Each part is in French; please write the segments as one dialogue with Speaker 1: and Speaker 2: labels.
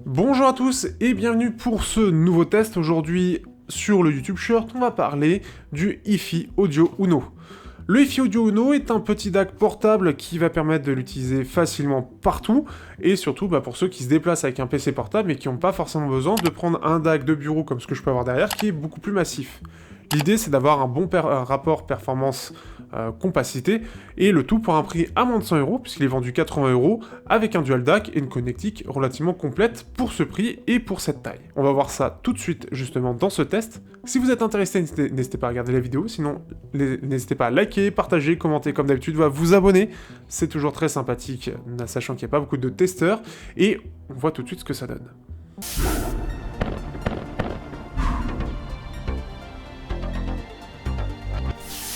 Speaker 1: Bonjour à tous et bienvenue pour ce nouveau test. Aujourd'hui sur le YouTube Short, on va parler du HiFi Audio Uno. Le HiFi Audio Uno est un petit DAC portable qui va permettre de l'utiliser facilement partout et surtout pour ceux qui se déplacent avec un PC portable mais qui n'ont pas forcément besoin de prendre un DAC de bureau comme ce que je peux avoir derrière qui est beaucoup plus massif. L'idée c'est d'avoir un bon rapport performance-compacité et le tout pour un prix à moins de 100 euros puisqu'il est vendu 80 euros avec un dual DAC et une connectique relativement complète pour ce prix et pour cette taille. On va voir ça tout de suite justement dans ce test. Si vous êtes intéressé, n'hésitez pas à regarder la vidéo, sinon n'hésitez pas à liker, partager, commenter comme d'habitude, vous abonner, c'est toujours très sympathique, sachant qu'il n'y a pas beaucoup de testeurs, et on voit tout de suite ce que ça donne.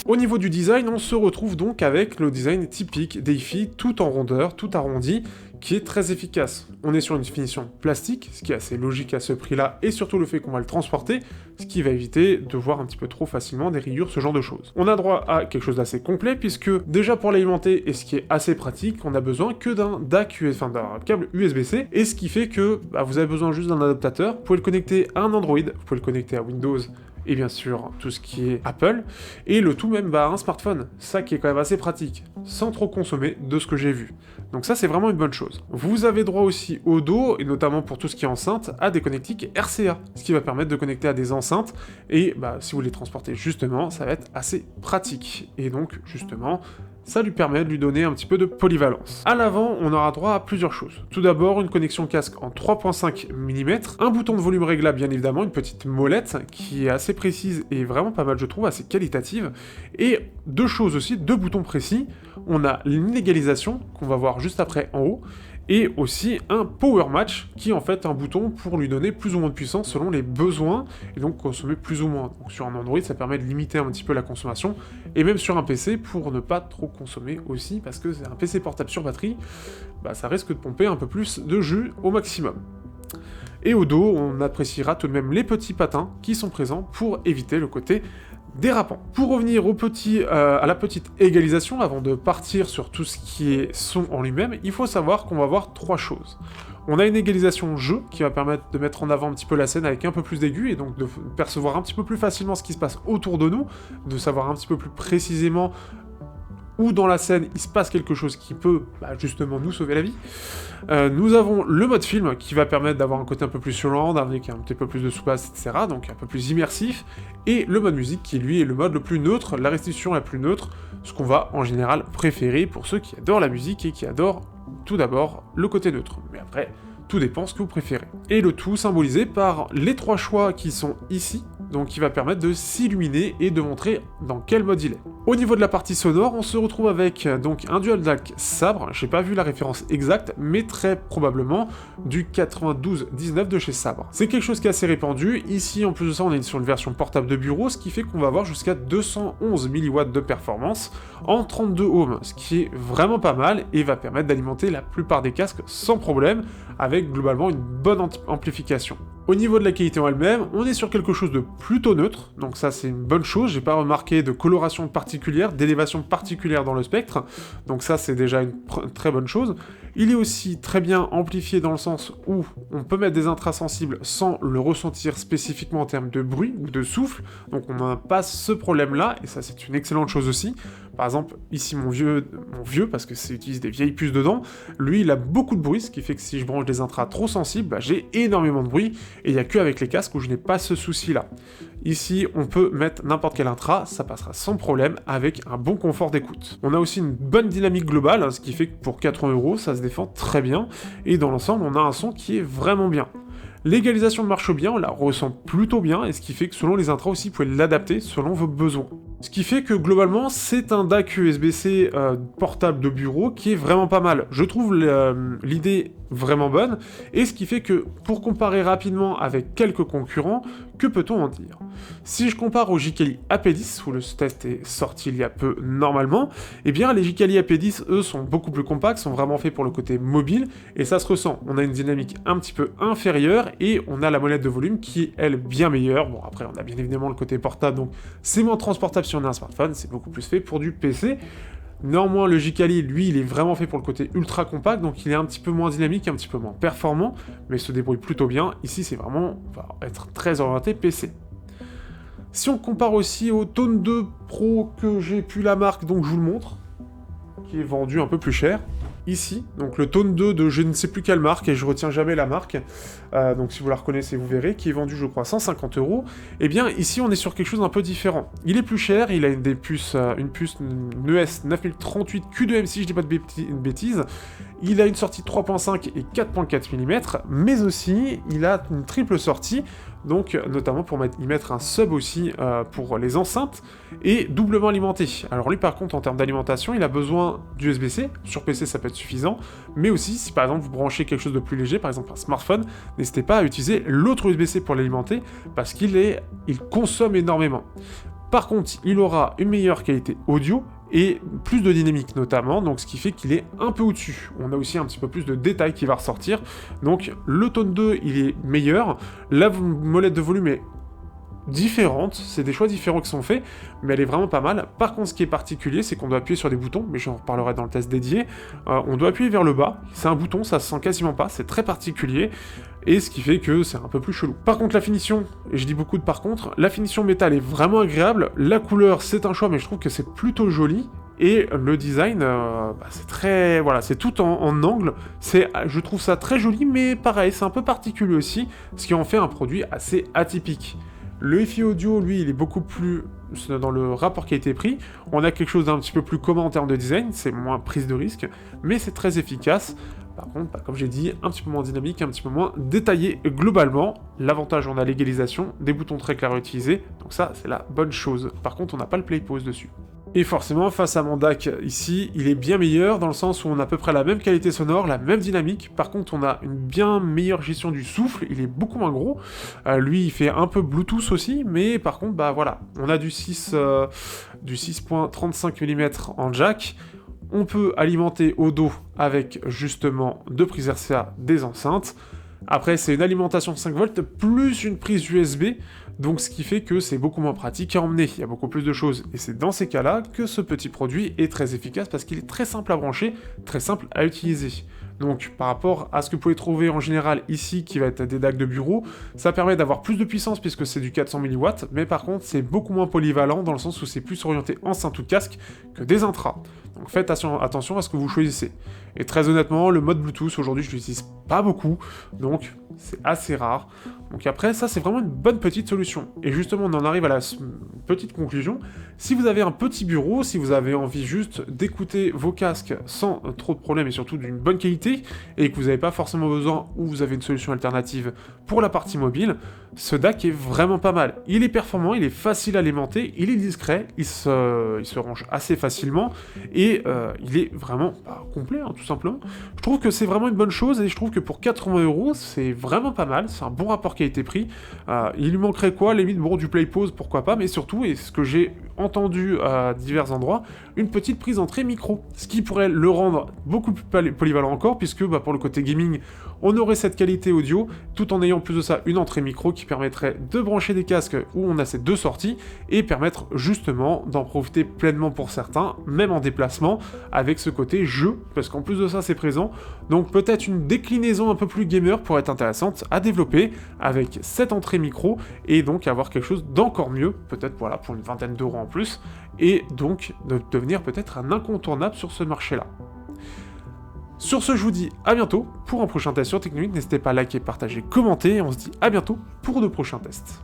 Speaker 1: Au niveau du design, on se retrouve donc avec le design typique des HiFi, tout en rondeur, tout arrondi, qui est très efficace. On est sur une finition plastique, ce qui est assez logique à ce prix-là, et surtout le fait qu'on va le transporter, ce qui va éviter de voir un petit peu trop facilement des rayures, ce genre de choses. On a droit à quelque chose d'assez complet, puisque déjà pour l'alimenter, et ce qui est assez pratique, on a besoin que d'un DAC, d'un câble USB-C, et ce qui fait que vous avez besoin juste d'un adaptateur, vous pouvez le connecter à un Android, vous pouvez le connecter à Windows, et bien sûr tout ce qui est Apple, et le tout même à un smartphone, ça qui est quand même assez pratique, sans trop consommer de ce que j'ai vu. Donc ça c'est vraiment une bonne chose. Vous avez droit aussi au dos, et notamment pour tout ce qui est enceinte, à des connectiques RCA, ce qui va permettre de connecter à des enceintes, et si vous les transportez justement, ça va être assez pratique. Et donc justement, ça lui permet de lui donner un petit peu de polyvalence. À l'avant, on aura droit à plusieurs choses. Tout d'abord, une connexion casque en 3.5 mm, un bouton de volume réglable bien évidemment, une petite molette qui est assez précise et vraiment pas mal je trouve, assez qualitative, et deux choses aussi, deux boutons précis. On a une égalisation qu'on va voir juste après en haut, et aussi un power match qui est en fait un bouton pour lui donner plus ou moins de puissance selon les besoins et donc consommer plus ou moins. Donc sur un Android ça permet de limiter un petit peu la consommation et même sur un PC pour ne pas trop consommer aussi parce que c'est un PC portable sur batterie, ça risque de pomper un peu plus de jus au maximum. Et au dos, on appréciera tout de même les petits patins qui sont présents pour éviter le côté dérapant. Pour revenir à la petite égalisation, avant de partir sur tout ce qui est son en lui-même, il faut savoir qu'on va voir trois choses. On a une égalisation jeu qui va permettre de mettre en avant un petit peu la scène avec un peu plus d'aigu et donc de percevoir un petit peu plus facilement ce qui se passe autour de nous, de savoir un petit peu plus précisément où dans la scène il se passe quelque chose qui peut justement nous sauver la vie. Nous avons le mode film qui va permettre d'avoir un côté un peu plus surround, avec un petit peu plus de souplesse, etc. Donc un peu plus immersif. Et le mode musique qui lui est le mode le plus neutre, la restitution la plus neutre, ce qu'on va en général préférer pour ceux qui adorent la musique et qui adorent tout d'abord le côté neutre. Mais après, tout dépend ce que vous préférez. Et le tout symbolisé par les trois choix qui sont ici, donc qui va permettre de s'illuminer et de montrer dans quel mode il est. Au niveau de la partie sonore, on se retrouve avec donc un dual DAC Sabre, j'ai pas vu la référence exacte, mais très probablement du 9219 de chez Sabre. C'est quelque chose qui est assez répandu, ici en plus de ça on est sur une version portable de bureau, ce qui fait qu'on va avoir jusqu'à 211 mW de performance en 32 ohms, ce qui est vraiment pas mal et va permettre d'alimenter la plupart des casques sans problème, avec globalement une bonne amplification. Au niveau de la qualité en elle-même, on est sur quelque chose de plutôt neutre, donc ça c'est une bonne chose, j'ai pas remarqué de coloration particulière, d'élévation particulière dans le spectre, donc ça c'est déjà une très bonne chose. Il est aussi très bien amplifié dans le sens où on peut mettre des intrasensibles sans le ressentir spécifiquement en termes de bruit ou de souffle, donc on n'a pas ce problème-là, et ça c'est une excellente chose aussi. Par exemple, ici mon vieux, parce que ça utilise des vieilles puces dedans, lui il a beaucoup de bruit, ce qui fait que si je branche des intras trop sensibles, j'ai énormément de bruit, et il n'y a que avec les casques où je n'ai pas ce souci-là. Ici, on peut mettre n'importe quel intra, ça passera sans problème avec un bon confort d'écoute. On a aussi une bonne dynamique globale, ce qui fait que pour 80 €, ça se défend très bien, et dans l'ensemble, on a un son qui est vraiment bien. L'égalisation marche bien, on la ressent plutôt bien, et ce qui fait que selon les intras aussi, vous pouvez l'adapter selon vos besoins. Ce qui fait que globalement, c'est un DAC USB-C portable de bureau qui est vraiment pas mal. Je trouve l'idée vraiment bonne, et ce qui fait que, pour comparer rapidement avec quelques concurrents, que peut-on en dire? Si je compare au Jikali AP10, où le test est sorti il y a peu normalement, eh bien les Jikali AP10, eux, sont beaucoup plus compacts, sont vraiment faits pour le côté mobile, et ça se ressent. On a une dynamique un petit peu inférieure, et on a la molette de volume qui est, elle, bien meilleure. Bon, après, on a bien évidemment le côté portable, donc c'est moins transportable si on a un smartphone, c'est beaucoup plus fait pour du PC. Néanmoins, le J-Kali, lui, il est vraiment fait pour le côté ultra compact, donc il est un petit peu moins dynamique, un petit peu moins performant, mais se débrouille plutôt bien. Ici, c'est vraiment, on va être très orienté PC. Si on compare aussi au Tone 2 Pro que j'ai pu la marque, donc je vous le montre, qui est vendu un peu plus cher. Ici, donc le Tone 2 de je ne sais plus quelle marque, et je retiens jamais la marque, donc si vous la reconnaissez, vous verrez, qui est vendu, je crois, 150 €. Et bien, ici, on est sur quelque chose d'un peu différent. Il est plus cher, il a une puce ES 9038 Q2M si je dis pas de bêtises. Il a une sortie 3.5 et 4.4 mm, mais aussi, il a une triple sortie, donc notamment pour y mettre un sub aussi pour les enceintes, et doublement alimenté. Alors lui par contre en termes d'alimentation, il a besoin d'USB-C, sur PC ça peut être suffisant, mais aussi si par exemple vous branchez quelque chose de plus léger, par exemple un smartphone, n'hésitez pas à utiliser l'autre USB-C pour l'alimenter, parce il consomme énormément. Par contre, il aura une meilleure qualité audio, et plus de dynamique notamment, donc ce qui fait qu'il est un peu au-dessus. On a aussi un petit peu plus de détails qui va ressortir, donc le Tone 2 il est meilleur, la molette de volume est différente, c'est des choix différents qui sont faits, mais elle est vraiment pas mal. Par contre, ce qui est particulier, c'est qu'on doit appuyer sur des boutons, mais j'en reparlerai dans le test dédié. On doit appuyer vers le bas, c'est un bouton, ça se sent quasiment pas, c'est très particulier, et ce qui fait que c'est un peu plus chelou. Par contre, la finition, et je dis beaucoup de par contre, la finition métal est vraiment agréable, la couleur c'est un choix, mais je trouve que c'est plutôt joli, et le design, c'est très... Voilà, c'est tout en angle, je trouve ça très joli, mais pareil, c'est un peu particulier aussi, ce qui en fait un produit assez atypique. Le hi-fi audio, lui, il est beaucoup plus dans le rapport qualité-prix. On a quelque chose d'un petit peu plus commun en termes de design, c'est moins prise de risque, mais c'est très efficace. Par contre, comme j'ai dit, un petit peu moins dynamique, un petit peu moins détaillé globalement. L'avantage, on a l'égalisation, des boutons très clairs à utiliser, donc ça, c'est la bonne chose. Par contre, on n'a pas le play pause dessus. Et forcément, face à mon DAC ici, il est bien meilleur dans le sens où on a à peu près la même qualité sonore, la même dynamique. Par contre, on a une bien meilleure gestion du souffle, il est beaucoup moins gros. Lui, il fait un peu Bluetooth aussi, mais par contre, voilà, on a du 6.35 mm en jack. On peut alimenter au dos avec justement deux prises RCA des enceintes. Après, c'est une alimentation 5 volts plus une prise USB, donc ce qui fait que c'est beaucoup moins pratique à emmener, il y a beaucoup plus de choses, et c'est dans ces cas-là que ce petit produit est très efficace parce qu'il est très simple à brancher, très simple à utiliser. Donc par rapport à ce que vous pouvez trouver en général ici, qui va être des DAC de bureau, ça permet d'avoir plus de puissance puisque c'est du 400 mW, mais par contre c'est beaucoup moins polyvalent dans le sens où c'est plus orienté enceinte ou casque que des intras. Donc faites attention à ce que vous choisissez. Et très honnêtement, le mode Bluetooth aujourd'hui je l'utilise pas beaucoup, donc c'est assez rare. Donc après, ça c'est vraiment une bonne petite solution. Et justement, on en arrive à la petite conclusion. Si vous avez un petit bureau, si vous avez envie juste d'écouter vos casques sans trop de problèmes et surtout d'une bonne qualité, et que vous n'avez pas forcément besoin ou vous avez une solution alternative pour la partie mobile, ce DAC est vraiment pas mal. Il est performant, il est facile à alimenter, il est discret, il se range assez facilement, et il est vraiment complet, tout simplement. Je trouve que c'est vraiment une bonne chose, et je trouve que pour 80 €, c'est vraiment pas mal, c'est un bon rapport qualité-prix. Il lui manquerait quoi, limite, bon, du play pause, pourquoi pas, mais surtout, et ce que j'ai entendu à divers endroits, une petite prise entrée micro, ce qui pourrait le rendre beaucoup plus polyvalent encore, puisque pour le côté gaming, on aurait cette qualité audio, tout en ayant en plus de ça une entrée micro qui permettrait de brancher des casques où on a ces deux sorties, et permettre justement d'en profiter pleinement pour certains, même en déplacement, avec ce côté jeu, parce qu'en plus de ça c'est présent, donc peut-être une déclinaison un peu plus gamer pourrait être intéressante à développer, avec cette entrée micro, et donc avoir quelque chose d'encore mieux, peut-être voilà, pour une vingtaine d'euros en plus, et donc de devenir peut-être un incontournable sur ce marché-là. Sur ce, je vous dis à bientôt pour un prochain test sur Technoïd. N'hésitez pas à liker, partager, commenter, et on se dit à bientôt pour de prochains tests.